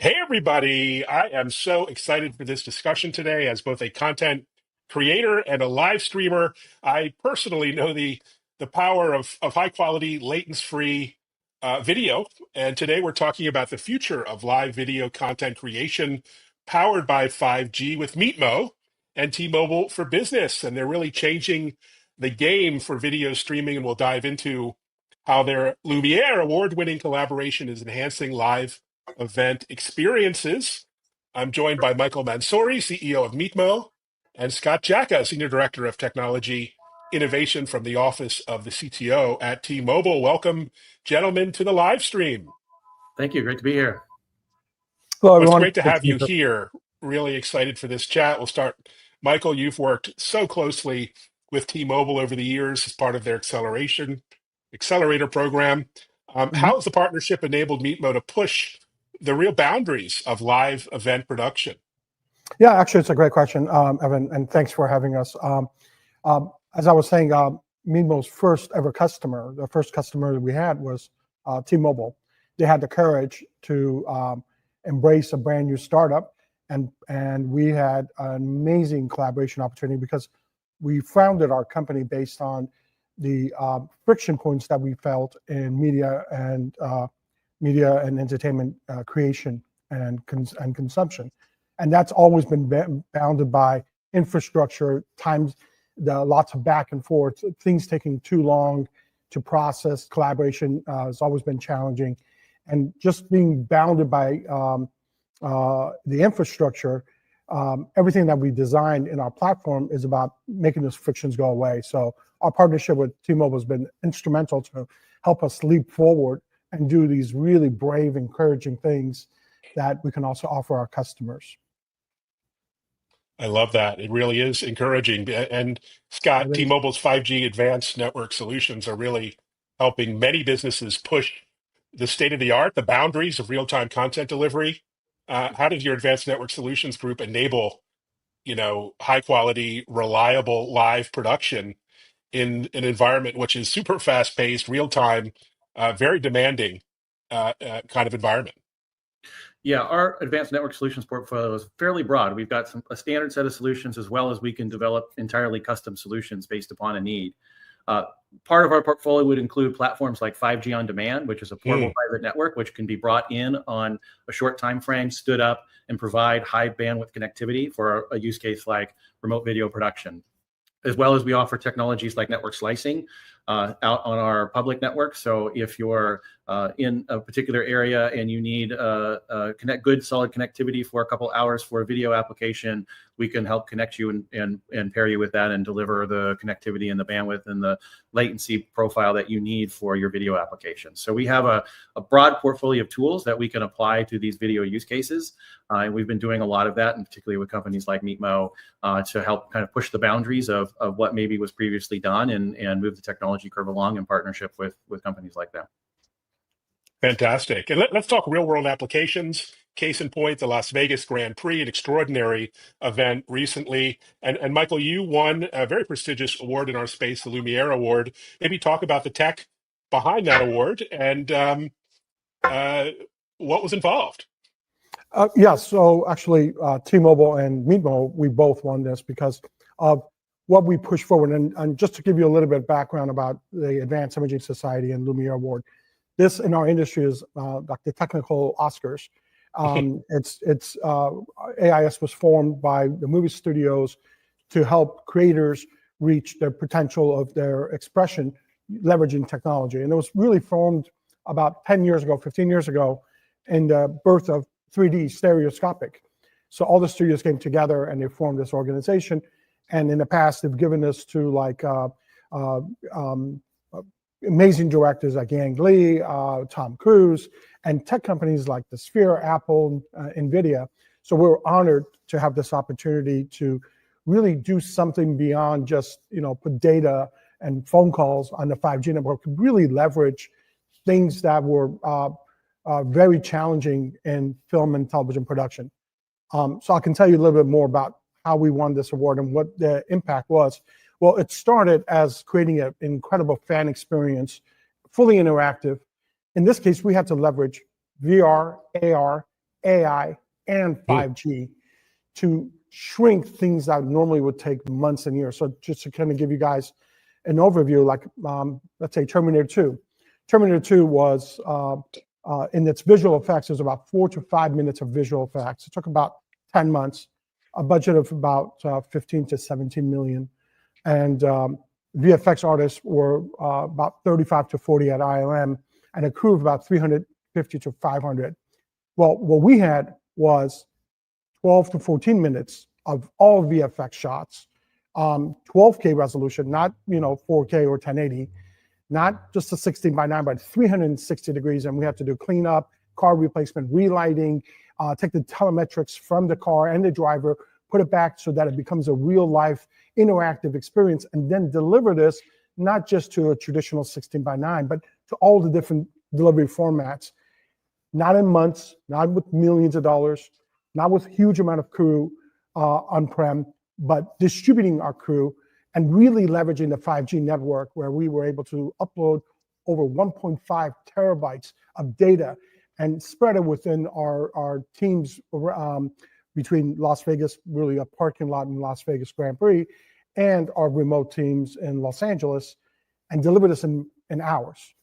Hey, everybody. I am so excited for this discussion today as both a content creator and a live streamer. I personally know the power of high quality, latency free video. And today we're talking about the future of live video content creation powered by 5G with MeetMo and T-Mobile for Business. And they're really changing the game for video streaming. And we'll dive into how their Lumiere award-winning collaboration is enhancing live event experiences. I'm joined by Michael Mansouri, CEO of MeetMo, and Scott Jacka, Senior Director of Technology Innovation from the Office of the CTO at T-Mobile. Welcome, gentlemen, to the live stream. Thank you. Great to be here. Hello, Well, it's everyone. great to have you here. Really excited for this chat. We'll start. Michael, you've worked so closely with T-Mobile over the years as part of their accelerator program. How has the partnership enabled MeetMo to push the real boundaries of live event production? Yeah, actually, it's a great question, Evan, and thanks for having us. As I was saying, MeetMo's first ever customer, the first customer that we had was T-Mobile. They had the courage to embrace a brand new startup, and we had an amazing collaboration opportunity because we founded our company based on the friction points that we felt in media and entertainment creation and consumption. And that's always been bounded by infrastructure, times, lots of back and forth, things taking too long to process. Collaboration has always been challenging. And just being bounded by the infrastructure, everything that we designed in our platform is about making those frictions go away. So our partnership with T-Mobile has been instrumental to help us leap forward and do these really brave, encouraging things that we can also offer our customers. I love that. It really is encouraging. And Scott, T-Mobile's 5G advanced network solutions are really helping many businesses push the state of the art, the boundaries of real-time content delivery. How did your advanced network solutions group enable, high quality, reliable live production in an environment which is super fast-paced, real-time, very demanding kind of environment? Yeah, our advanced network solutions portfolio is fairly broad. We've got a standard set of solutions as well as we can develop entirely custom solutions based upon a need. Part of our portfolio would include platforms like 5G on demand, which is a portable private network, which can be brought in on a short time frame, stood up, and provide high bandwidth connectivity for a use case like remote video production. As well as we offer technologies like network slicing out on our public network. So if you're in a particular area and you need good solid connectivity for a couple hours for a video application, we can help connect you and pair you with that and deliver the connectivity and the bandwidth and the latency profile that you need for your video application. So we have a broad portfolio of tools that we can apply to these video use cases. And we've been doing a lot of that, and particularly with companies like MeetMo, to help kind of push the boundaries of what maybe was previously done and move the technology curve along in partnership with companies like that. Fantastic. And let's talk real world applications. Case in point, the Las Vegas Grand Prix, an extraordinary event recently. And Michael, you won a very prestigious award in our space, the Lumiere Award. Maybe talk about the tech behind that award and what was involved. Yeah, so actually, T-Mobile and MeetMo, we both won this because of what we push forward. And just to give you a little bit of background about the Advanced Imaging Society and Lumiere Award, this in our industry is like the technical Oscars. AIS was formed by the movie studios to help creators reach the potential of their expression leveraging technology. And it was really formed about 10 years ago, 15 years ago, in the birth of 3D stereoscopic. So all the studios came together and they formed this organization. And in the past, they've given this to like amazing directors like Yang Lee, Tom Cruise, and tech companies like the Sphere, Apple, NVIDIA. So we're honored to have this opportunity to really do something beyond just put data and phone calls on the 5G network, to really leverage things that were very challenging in film and television production. So I can tell you a little bit more about how we won this award and what the impact was. Well, it started as creating an incredible fan experience, fully interactive. In this case, we had to leverage VR, AR, AI and 5G to shrink things that normally would take months and years. So just to kind of give you guys an overview, like let's say Terminator 2. Terminator 2 was, in its visual effects, it was about 4 to 5 minutes of visual effects. It took about 10 months, a budget of about 15 to 17 million. And VFX artists were about 35 to 40 at ILM, and a crew of about 350 to 500. Well, what we had was 12 to 14 minutes of all VFX shots, 12K resolution, not 4K or 1080, not just a 16:9, but 360 degrees. And we have to do cleanup, car replacement, relighting, take the telemetrics from the car and the driver, put it back so that it becomes a real life interactive experience, and then deliver this not just to a traditional 16:9, but to all the different delivery formats. Not in months, not with millions of dollars, not with huge amount of crew on-prem, but distributing our crew and really leveraging the 5G network, where we were able to upload over 1.5 terabytes of data and spread it within our teams between Las Vegas, really a parking lot in Las Vegas Grand Prix, and our remote teams in Los Angeles, and deliver this in hours.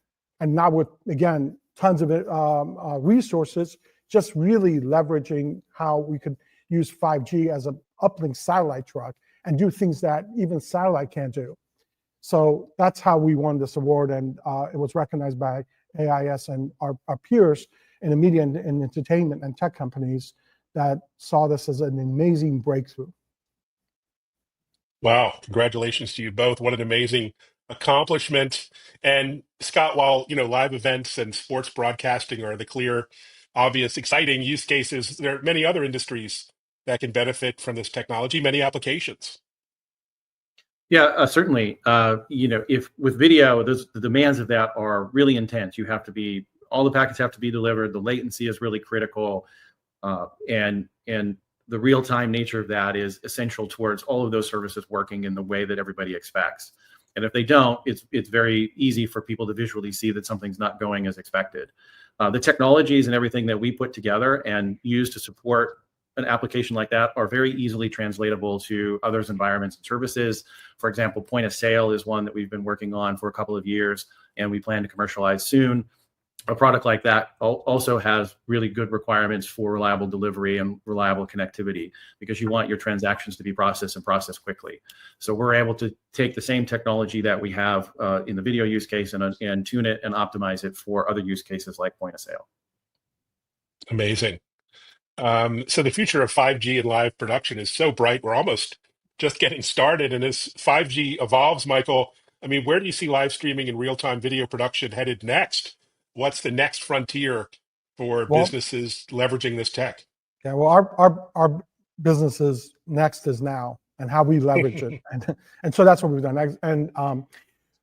And not with, again, tons of resources, just really leveraging how we could use 5G as an uplink satellite truck and do things that even satellite can't do. So that's how we won this award, and it was recognized by AIS and our peers in the media and entertainment and tech companies that saw this as an amazing breakthrough. Wow, congratulations to you both. What an amazing accomplishment. And Scott, while live events and sports broadcasting are the clear, obvious, exciting use cases, there are many other industries that can benefit from this technology, many applications. Yeah, certainly. If with video, the demands of that are really intense. All the packets have to be delivered. The latency is really critical, and the real-time nature of that is essential towards all of those services working in the way that everybody expects. And if they don't, it's very easy for people to visually see that something's not going as expected. The technologies and everything that we put together and use to support an application like that are very easily translatable to others' environments and services. For example, point of sale is one that we've been working on for a couple of years, and we plan to commercialize soon. A product like that also has really good requirements for reliable delivery and reliable connectivity, because you want your transactions to be processed and processed quickly. So we're able to take the same technology that we have in the video use case and tune it and optimize it for other use cases like point of sale. Amazing. So the future of 5G and live production is so bright. We're almost just getting started. And as 5G evolves, Michael, I mean, where do you see live streaming and real-time video production headed next? What's the next frontier for businesses leveraging this tech? Yeah, well, our businesses next is now, and how we leverage it. And so that's what we've done. And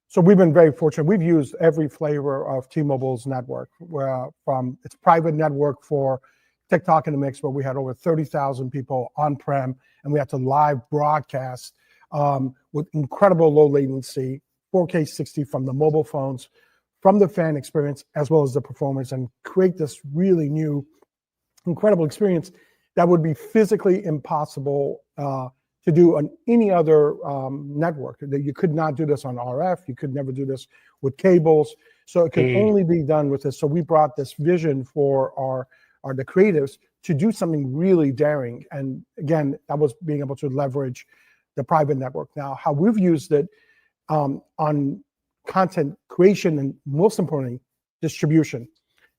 so we've been very fortunate. We've used every flavor of T-Mobile's network, from its private network for TikTok in the mix, where we had over 30,000 people on-prem, and we had to live broadcast with incredible low latency, 4K 60 from the mobile phones, from the fan experience, as well as the performance, and create this really new, incredible experience that would be physically impossible to do on any other network. That you could not do this on RF. You could never do this with cables. So it could only be done with this. So we brought this vision for the creatives to do something really daring. And again, that was being able to leverage the private network. Now, how we've used it on content creation, and most importantly, distribution.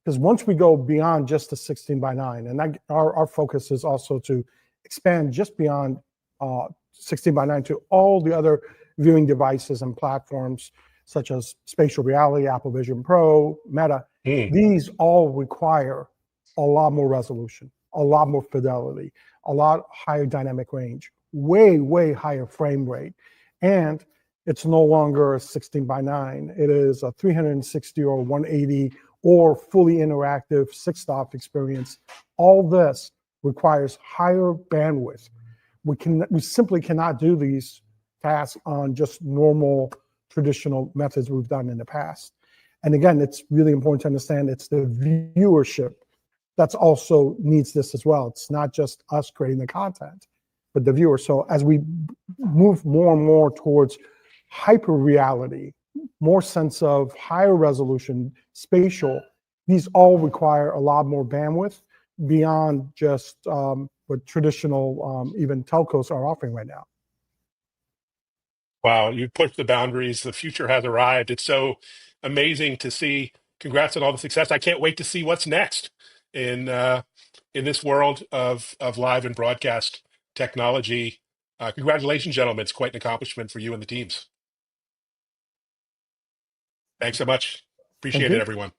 Because once we go beyond just the 16:9, and our focus is also to expand just beyond 16:9 to all the other viewing devices and platforms, such as spatial reality, Apple Vision Pro, Meta. These all require a lot more resolution, a lot more fidelity, a lot higher dynamic range, way higher frame rate. And it's no longer a 16:9. It is a 360 or 180 or fully interactive 6-stop experience. All this requires higher bandwidth. We simply cannot do these tasks on just normal traditional methods we've done in the past. And again, it's really important to understand it's the viewership that's also needs this as well. It's not just us creating the content, but the viewer. So as we move more and more towards hyper reality, more sense of higher resolution, spatial, these all require a lot more bandwidth beyond just what traditional even telcos are offering right now. Wow, you pushed the boundaries. The future has arrived. It's so amazing to see. Congrats on all the success. I can't wait to see what's next in this world of live and broadcast technology. Congratulations, gentlemen. It's quite an accomplishment for you and the teams. Thanks so much. Thank Appreciate it, you. everyone.